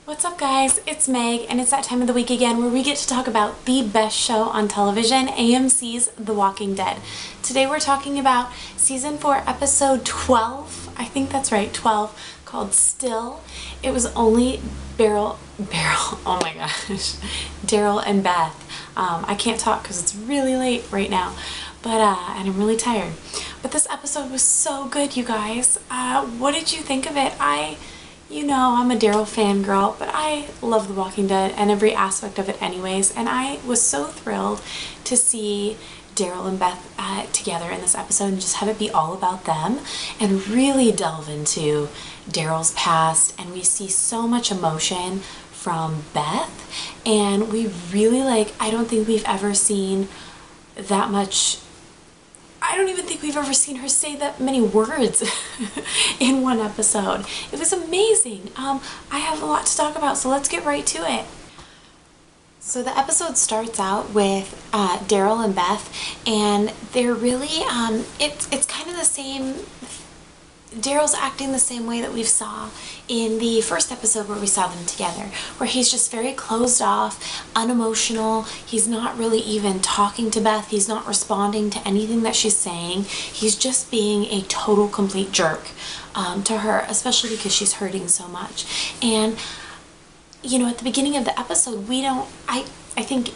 What's up guys, it's Meg and it's that time of the week again where we get to talk about the best show on television, AMC's The Walking Dead. Today we're talking about season 4 episode 12, I think that's right, 12, called Still. It was only Daryl and Beth. I can't talk because it's really late right now, but and I'm really tired. But this episode was so good, you guys. What did you think of it? You know, I'm a Daryl fangirl, but I love The Walking Dead and every aspect of it anyways, and I was so thrilled to see Daryl and Beth together in this episode and just have it be all about them and really delve into Daryl's past. And we see so much emotion from Beth, and we really I don't think we've ever seen that much. I don't even think we've ever seen her say that many words in one episode. It was amazing. I have a lot to talk about, so let's get right to it. So the episode starts out with Daryl and Beth, and they're really, it's kind of the same. Daryl's acting the same way that we saw in the first episode where we saw them together, where he's just very closed off, unemotional. He's not really even talking to Beth. He's not responding to anything that she's saying. He's just being a total complete jerk to her, especially because she's hurting so much. And you know, at the beginning of the episode, I think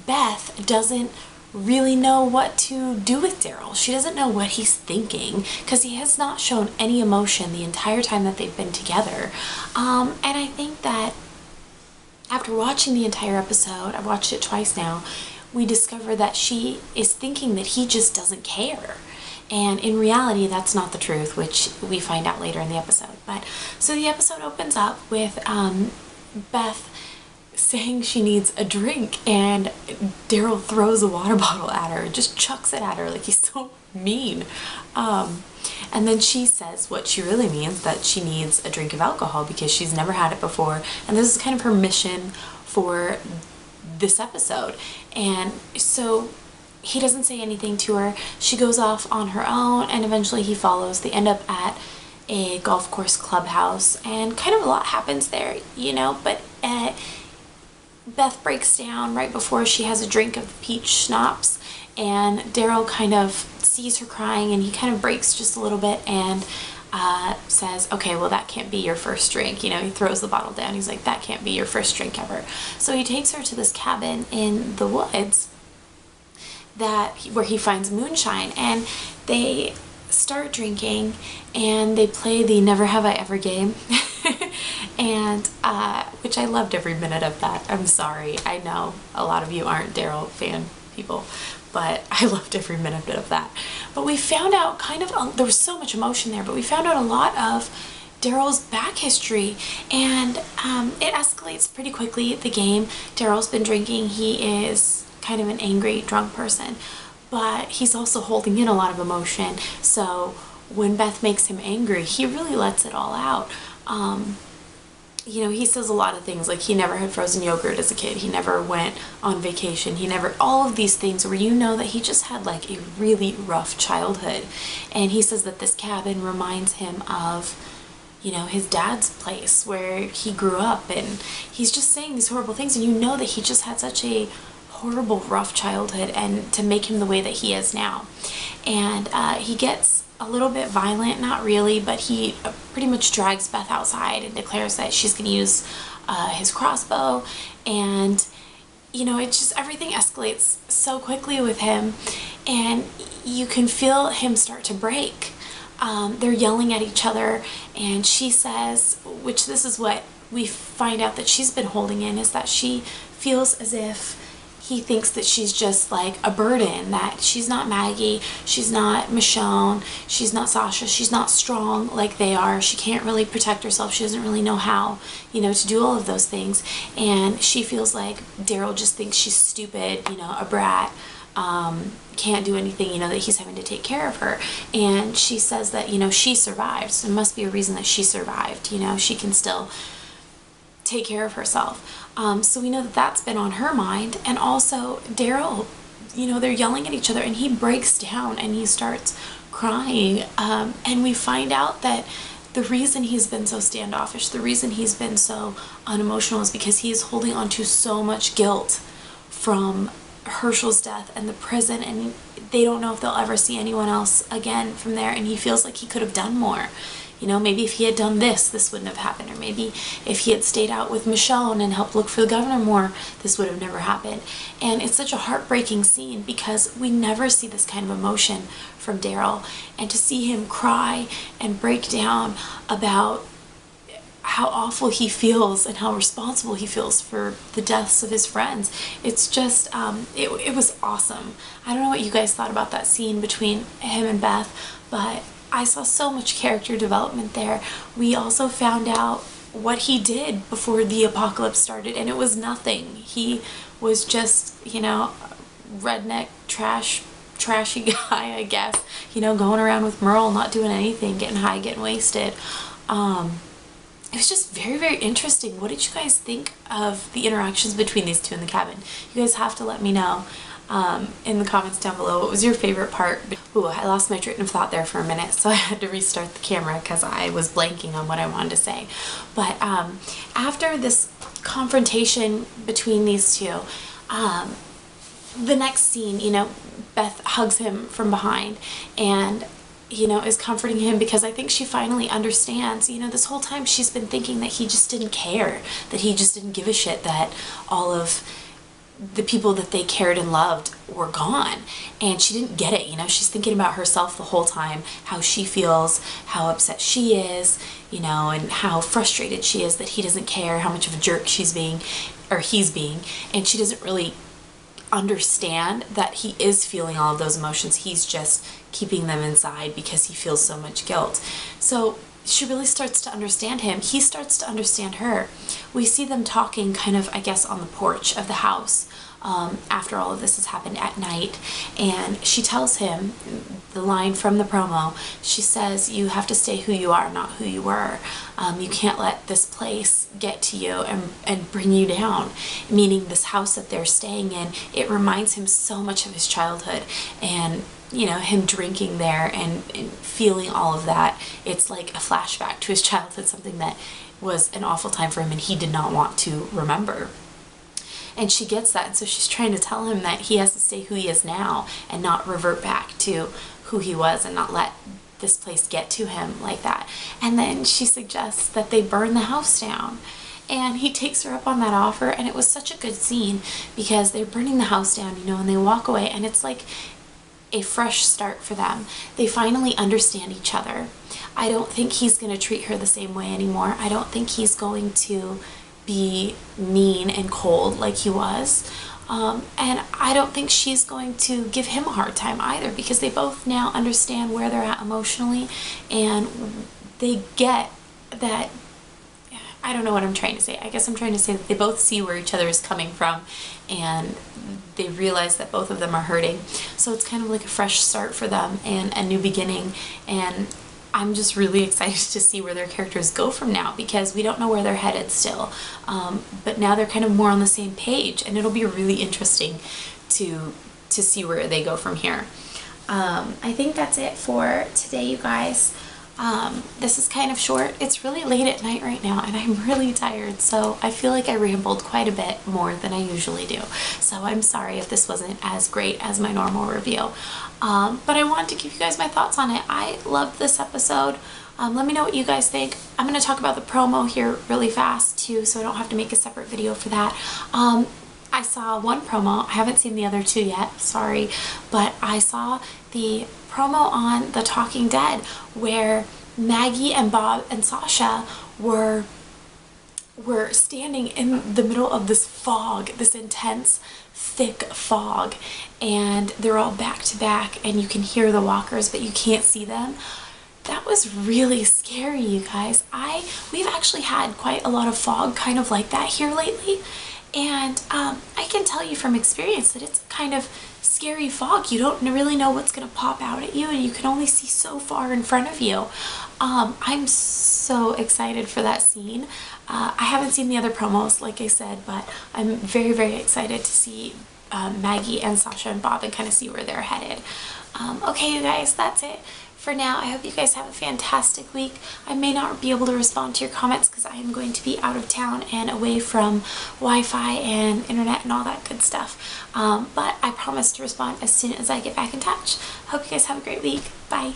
Beth doesn't really know what to do with Daryl. She doesn't know what he's thinking because he has not shown any emotion the entire time that they've been together. And I think that after watching the entire episode, I've watched it twice now, we discover that she is thinking that he just doesn't care. And in reality, that's not the truth, which we find out later in the episode. But so the episode opens up with Beth saying she needs a drink, and Daryl throws a water bottle at her, just chucks it at her like he's so mean. And then she says what she really means, that she needs a drink of alcohol because she's never had it before, and this is kind of her mission for this episode. And so he doesn't say anything to her. She goes off on her own, and eventually he follows. They end up at a golf course clubhouse, and kind of a lot happens there, you know, but Beth breaks down right before she has a drink of peach schnapps, and Daryl kind of sees her crying, and he kind of breaks just a little bit and says, okay, well, that can't be your first drink. You know, he throws the bottle down. He's like, that can't be your first drink ever. So he takes her to this cabin in the woods where he finds moonshine, and they start drinking, and they play the Never Have I Ever game. And which I loved every minute of that. I'm sorry, I know a lot of you aren't Daryl fan people, but I loved every minute of that. But we found out there was so much emotion there, but we found out a lot of Daryl's back history, and it escalates pretty quickly, the game. Daryl's been drinking. He is kind of an angry, drunk person, but he's also holding in a lot of emotion. So when Beth makes him angry, he really lets it all out. You know, he says a lot of things, like he never had frozen yogurt as a kid, he never went on vacation, all of these things where you know that he just had like a really rough childhood. And he says that this cabin reminds him of, you know, his dad's place where he grew up, and he's just saying these horrible things, and you know that he just had such a horrible, rough childhood, and to make him the way that he is now. And he gets a little bit violent, not really, but he pretty much drags Beth outside and declares that she's going to use his crossbow. And you know, it just, everything escalates so quickly with him, and you can feel him start to break. They're yelling at each other, and she says, which this is what we find out that she's been holding in, is that she feels as if he thinks that she's just like a burden, that she's not Maggie, she's not Michonne, she's not Sasha, she's not strong like they are, she can't really protect herself, she doesn't really know how, you know, to do all of those things. And she feels like Daryl just thinks she's stupid, you know, a brat, can't do anything, you know, that he's having to take care of her. And she says that, you know, she survived, so there must be a reason that she survived, you know, she can still take care of herself. So we know that that's been on her mind. And also Daryl, you know, they're yelling at each other, and he breaks down and he starts crying. And we find out that the reason he's been so standoffish, the reason he's been so unemotional is because he is holding on to so much guilt from Herschel's death and the prison, and they don't know if they'll ever see anyone else again from there, and he feels like he could have done more. You know, maybe if he had done this wouldn't have happened. Or maybe if he had stayed out with Michonne and helped look for the governor more, this would have never happened. And it's such a heartbreaking scene because we never see this kind of emotion from Daryl. And to see him cry and break down about how awful he feels and how responsible he feels for the deaths of his friends, it's just, it was awesome. I don't know what you guys thought about that scene between him and Beth, but I saw so much character development there. We also found out what he did before the apocalypse started, and it was nothing. He was just, you know, redneck, trashy guy, I guess. You know, going around with Merle, not doing anything, getting high, getting wasted. It was just very, very interesting. What did you guys think of the interactions between these two in the cabin? You guys have to let me know in the comments down below. What was your favorite part? Ooh, I lost my train of thought there for a minute, so I had to restart the camera because I was blanking on what I wanted to say. But after this confrontation between these two, the next scene, you know, Beth hugs him from behind and, you know, is comforting him because I think she finally understands. You know, this whole time she's been thinking that he just didn't care, that he just didn't give a shit, that all of the people that they cared and loved were gone, and she didn't get it. You know, she's thinking about herself the whole time, how she feels, how upset she is, you know, and how frustrated she is that he doesn't care, how much of a jerk she's being, or he's being, and she doesn't really understand that he is feeling all of those emotions. He's just keeping them inside because he feels so much guilt. So she really starts to understand him. He starts to understand her. We see them talking kind of, I guess, on the porch of the house after all of this has happened at night, and she tells him the line from the promo. She says, you have to stay who you are, not who you were. You can't let this place get to you and bring you down, meaning this house that they're staying in, it reminds him so much of his childhood, and you know, him drinking there and feeling all of that. It's like a flashback to his childhood, something that was an awful time for him and he did not want to remember. And she gets that, and so she's trying to tell him that he has to stay who he is now and not revert back to who he was and not let this place get to him like that. And then she suggests that they burn the house down. And he takes her up on that offer, and it was such a good scene because they're burning the house down, you know, and they walk away, and it's like a fresh start for them. They finally understand each other. I don't think he's going to treat her the same way anymore. I don't think he's going to be mean and cold like he was. And I don't think she's going to give him a hard time either, because they both now understand where they're at emotionally, and they get that. I don't know what I'm trying to say. I guess I'm trying to say that they both see where each other is coming from, and they realize that both of them are hurting. So it's kind of like a fresh start for them and a new beginning, and I'm just really excited to see where their characters go from now, because we don't know where they're headed still. But now they're kind of more on the same page, and it'll be really interesting to see where they go from here. I think that's it for today, you guys. This is kind of short. It's really late at night right now and I'm really tired, so I feel like I rambled quite a bit more than I usually do. So I'm sorry if this wasn't as great as my normal review. But I wanted to give you guys my thoughts on it. I loved this episode. Let me know what you guys think. I'm going to talk about the promo here really fast too, so I don't have to make a separate video for that. I saw one promo. I haven't seen the other two yet, sorry, but I saw the promo on The Talking Dead where Maggie and Bob and Sasha were standing in the middle of this fog, this intense, thick fog, and they're all back to back, and you can hear the walkers, but you can't see them. That was really scary, you guys. We've actually had quite a lot of fog kind of like that here lately, and I can tell you from experience that it's kind of scary fog. You don't really know what's going to pop out at you, and you can only see so far in front of you. I'm so excited for that scene. I haven't seen the other promos, like I said, but I'm very, very excited to see Maggie and Sasha and Bob and kind of see where they're headed. Okay, you guys, that's it for now, I hope you guys have a fantastic week. I may not be able to respond to your comments because I am going to be out of town and away from Wi-Fi and internet and all that good stuff. But I promise to respond as soon as I get back in touch. Hope you guys have a great week. Bye.